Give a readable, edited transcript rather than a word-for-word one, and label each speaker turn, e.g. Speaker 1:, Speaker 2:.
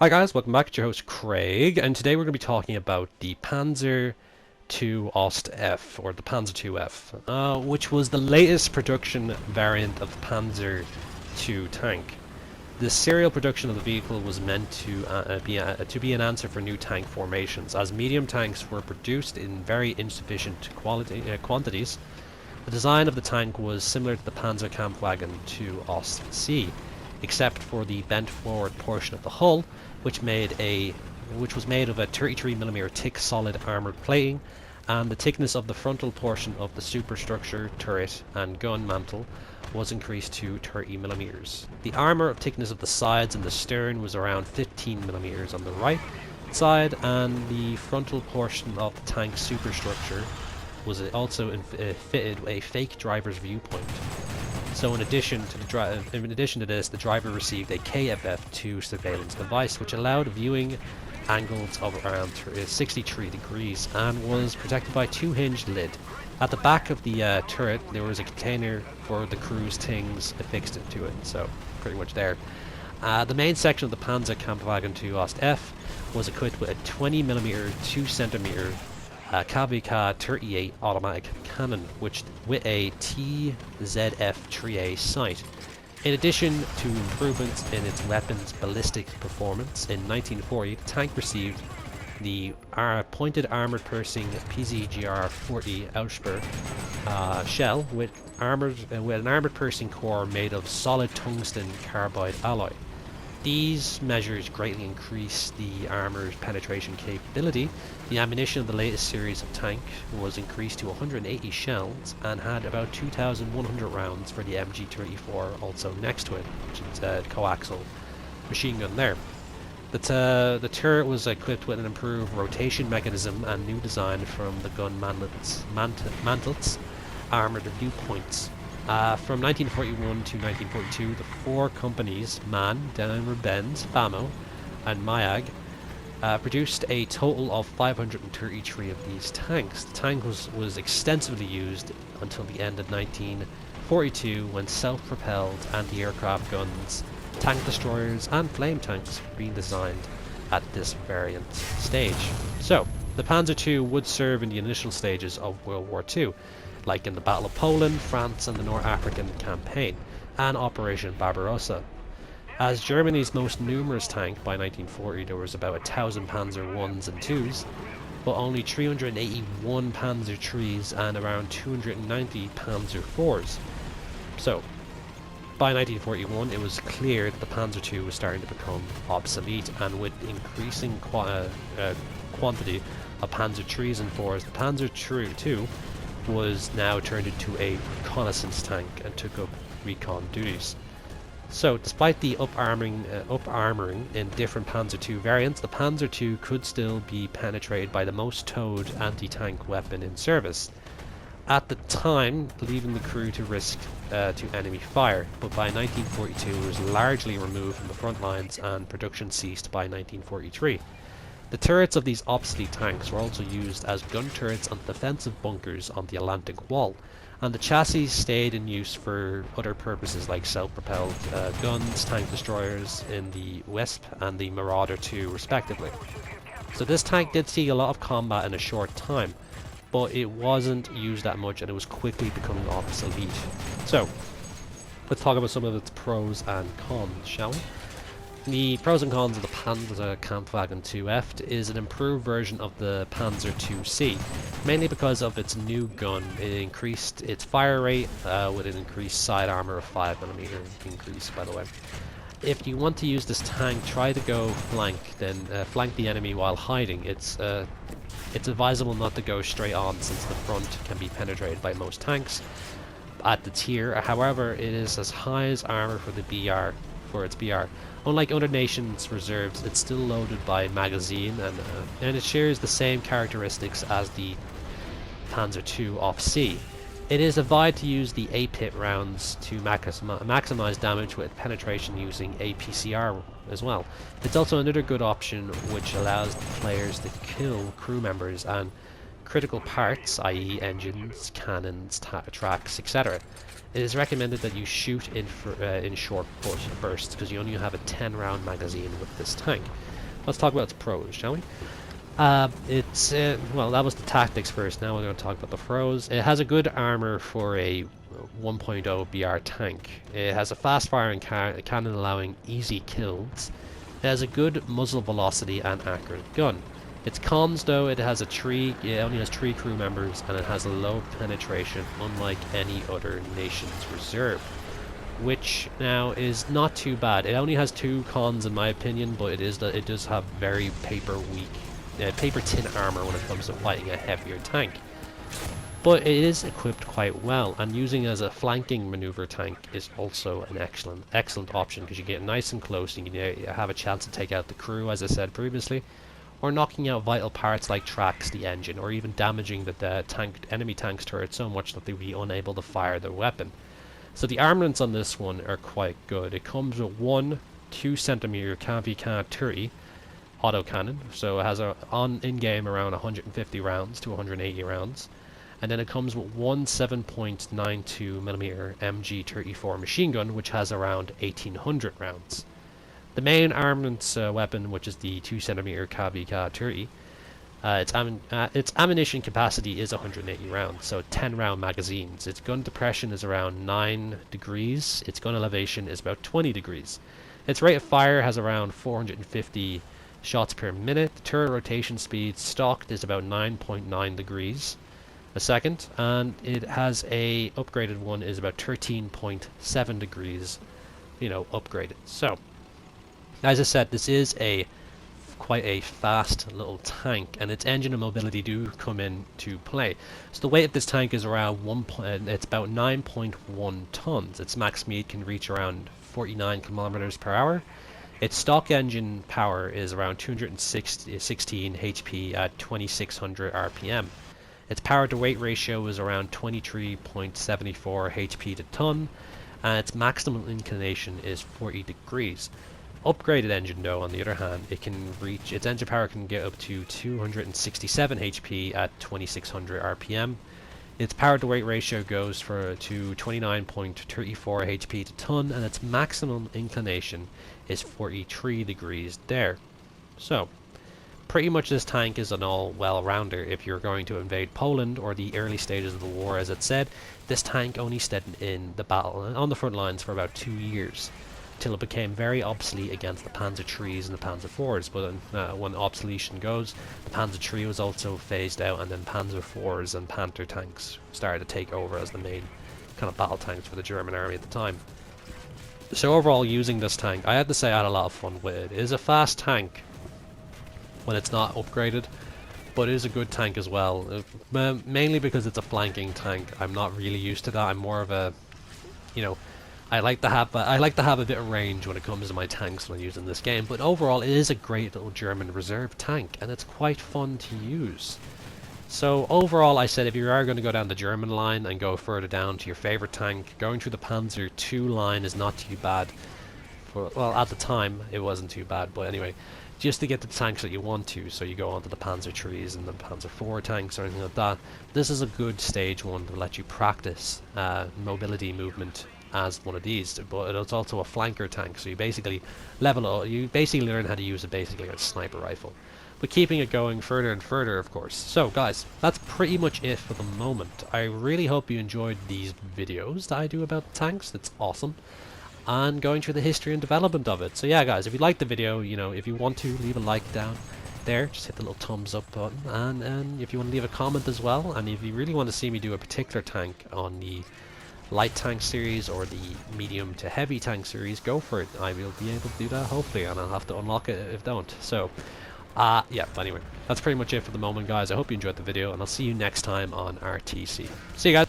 Speaker 1: Hi guys, welcome back. It's your host Craig, and today we're going to be talking about the Panzer II Ausf, or the Panzer II-F, which was the latest production variant of the Panzer II tank. The serial production of the vehicle was meant to be an answer for new tank formations, as medium tanks were produced in very insufficient quantities. The design of the tank was similar to the Panzerkampfwagen II Ost-C, except for the bent forward portion of the hull, which was made of a 33mm thick solid armoured plating, and the thickness of the frontal portion of the superstructure, turret and gun mantle was increased to 30mm. The armour thickness of the sides and the stern was around 15mm on the right side, and the frontal portion of the tank's superstructure was also fitted a fake driver's viewpoint. So in addition to this, the driver received a KFF2 surveillance device, which allowed viewing angles of around 63 degrees and was protected by a two-hinged lid. At the back of the turret, there was a container for the crew's things affixed to it, so pretty much there. The main section of the Panzerkampfwagen II Ost-F was equipped with a 20mm 2cm KVK-38 automatic cannon, with a TZF-3A sight. In addition to improvements in its weapon's ballistic performance, in 1940 the tank received the pointed armoured piercing PZ.40 Ausf shell with an armoured piercing core made of solid tungsten carbide alloy. These measures greatly increase the armour's penetration capability. The ammunition of the latest series of tank was increased to 180 shells and had about 2,100 rounds for the MG34 also next to it, which is a coaxial machine gun there. The turret was equipped with an improved rotation mechanism and new design from the gun mantlets, armoured viewpoints. From 1941 to 1942, the four companies, MAN, Daimler-Benz, FAMO, and MIAG, produced a total of 533 of these tanks. The tank was extensively used until the end of 1942, when self-propelled anti-aircraft guns, tank destroyers, and flame tanks were being designed at this variant stage. So, the Panzer II would serve in the initial stages of World War II, like in the Battle of Poland, France, and the North African Campaign, and Operation Barbarossa. As Germany's most numerous tank by 1940, there was about 1,000 Panzer Is and IIs, but only 381 Panzer IIIs and around 290 Panzer IVs. So, by 1941, it was clear that the Panzer II was starting to become obsolete, and with increasing quantity of Panzer IIIs and IVs, the Panzer II was now turned into a reconnaissance tank and took up recon duties. So, despite the up-armoring in different Panzer II variants, the Panzer II could still be penetrated by the most towed anti-tank weapon in service. At the time, leaving the crew to risk to enemy fire, but by 1942 it was largely removed from the front lines and production ceased by 1943. The turrets of these obsolete tanks were also used as gun turrets on defensive bunkers on the Atlantic Wall, and the chassis stayed in use for other purposes like self-propelled guns, tank destroyers in the Wisp and the Marauder II respectively. So this tank did see a lot of combat in a short time, but it wasn't used that much and it was quickly becoming obsolete. So, let's talk about some of its pros and cons, shall we? The pros and cons of the Panzerkampfwagen II-F is an improved version of the Panzer II-C, mainly because of its new gun. It increased its fire rate with an increased side armor of 5mm increase, by the way. If you want to use this tank, try to go flank, then flank the enemy while hiding. It's advisable not to go straight on, since the front can be penetrated by most tanks at the tier. However, it is as high as armor for the BR. Its BR. Unlike other nations' reserves, it's still loaded by magazine, and it shares the same characteristics as the Panzer II Ost-C. It is advised to use the A-pit rounds to maximize damage with penetration using APCR as well. It's also another good option which allows the players to kill crew members and critical parts, i.e. engines, cannons, tracks, etc. It is recommended that you shoot in short bursts because you only have a 10-round magazine with this tank. Let's talk about its pros, shall we? Well, that was the tactics first. Now we're going to talk about the pros. It has a good armor for a 1.0 BR tank. It has a fast-firing cannon allowing easy kills. It has a good muzzle velocity and accurate gun. Its cons, though, it only has 3 crew members, and it has a low penetration, unlike any other nation's reserve, which now is not too bad. It only has 2 cons in my opinion, but it does have very paper tin armor when it comes to fighting a heavier tank. But it is equipped quite well, and using it as a flanking maneuver tank is also an excellent option because you get nice and close and you have a chance to take out the crew, as I said previously, or knocking out vital parts like tracks, the engine, or even damaging the enemy tank's turret so much that they'd be unable to fire their weapon. So the armaments on this one are quite good. It comes with one 2cm KV-30 autocannon, so it has in-game around 150 rounds to 180 rounds. And then it comes with one 7.92mm MG34 machine gun, which has around 1800 rounds. The main armaments weapon, which is the 2cm KV-30, its ammunition capacity is 180 rounds, so 10-round magazines. Its gun depression is around 9 degrees. Its gun elevation is about 20 degrees. Its rate of fire has around 450 shots per minute. The turret rotation speed stocked is about 9.9 degrees a second, and it has a upgraded one is about 13.7 degrees, upgraded. So, as I said, this is quite a fast little tank, and its engine and mobility do come into play. So the weight of this tank is around it's about 9.1 tons. Its max speed can reach around 49 kilometers per hour. Its stock engine power is around 216 HP at 2600 RPM. Its power to weight ratio is around 23.74 HP to ton, and its maximum inclination is 40 degrees. Upgraded engine, though, on the other hand, its engine power can get up to 267 HP at 2600 RPM. Its power to weight ratio goes to 29.34 HP to ton, and its maximum inclination is 43 degrees there. So, pretty much this tank is an all-well-rounder. If you're going to invade Poland or the early stages of the war, as it said, this tank only stayed in the battle on the front lines for about 2 years, till it became very obsolete against the Panzer IIIs and the Panzer IVs. But when obsolescence goes, the Panzer III was also phased out, and then Panzer IVs and Panther tanks started to take over as the main kind of battle tanks for the German army at the time. So overall, using this tank, I have to say I had a lot of fun with it. It is a fast tank when it's not upgraded, but it is a good tank as well, mainly because it's a flanking tank. I'm not really used to that. I'm more of a, I like to have a bit of range when it comes to my tanks when I'm using this game. But overall, it is a great little German reserve tank, and it's quite fun to use. So overall, I said if you are going to go down the German line and go further down to your favorite tank, going through the Panzer II line is not too bad. Well, at the time, it wasn't too bad, but anyway, just to get the tanks that you want to, so you go on to the Panzer IIIs and the Panzer IV tanks or anything like that. This is a good stage one to let you practice mobility movement as one of these, but it's also a flanker tank, so you basically learn how to use it basically as a sniper rifle, but keeping it going further and further, of course. So guys, that's pretty much it for the moment. I really hope you enjoyed these videos that I do about tanks. It's awesome, and going through the history and development of it. So yeah guys, if you liked the video, if you want to leave a like down there, just hit the little thumbs up button, and if you want to leave a comment as well, and if you really want to see me do a particular tank on the light tank series or the medium to heavy tank series, go for it. I will be able to do that hopefully, and I'll have to unlock it if I don't. So yeah, but anyway, that's pretty much it for the moment guys. I hope you enjoyed the video, and I'll see you next time on RTC. See you guys.